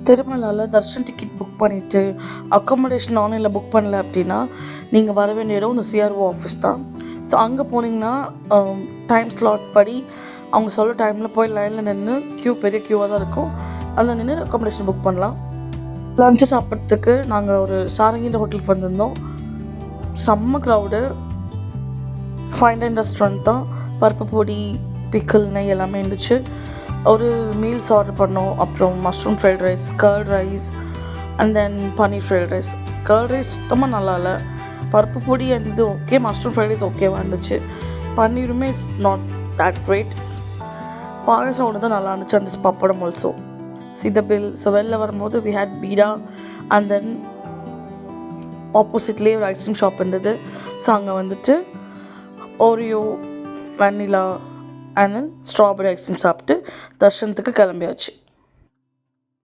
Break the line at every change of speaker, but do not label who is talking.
திருமலாவில் Darshan ticket book பண்ணிவிட்டு accommodation ஆன்லைனில் book பண்ணல அப்படின்னா நீங்கள் வர வேண்டிய இடம் இந்த சிஆர்ஓ ஆஃபீஸ் தான். ஸோ அங்கே போனீங்கன்னா டைம் ஸ்லாட் படி அவங்க சொல்ல டைமில் போய் லைனில் நின்று பெரிய க்யூவாக தான் இருக்கும். அதில் நின்று அக்காமடேஷன் புக் பண்ணலாம். லஞ்சு சாப்பிட்றதுக்கு நாங்கள் ஒரு சாரங்கின்ற ஹோட்டலுக்கு வந்திருந்தோம். செம்ம க்ரௌடு. ஃபைன் டைன் ரெஸ்டாரண்ட் தான். பருப்பு பொடி, பிக்கிள், நெய் எல்லாமே இருந்துச்சு. ஒரு மீல்ஸ் ஆர்டர் பண்ணோம். அப்புறம் mushroom fried rice, curd rice and then paneer fried rice. Curd rice சுத்தமாக நல்லா இல்லை. பருப்பு பொடி அந்த இது ஓகே, மஷ்ரூம் ஃப்ரைட் ரைஸ் ஓகேவாக இருந்துச்சு. பன்னீருமே இட்ஸ் நாட் தட் கிரேட். பாயசம் ஒன்று தான் நல்லா இருந்துச்சு. அந்த பப்படம் ஆல்சோ. சிதபில். ஸோ வெளில வரும்போது we had beeda and then ஆப்போசிட்லேயே ஒரு ஐஸ்கிரீம் ஷாப் இருந்தது. ஸோ அங்கே வந்துட்டு Oreo, Vennila and then strawberry ice cream சாப்பிட்டு தர்ஷனத்துக்கு கிளம்பியாச்சு.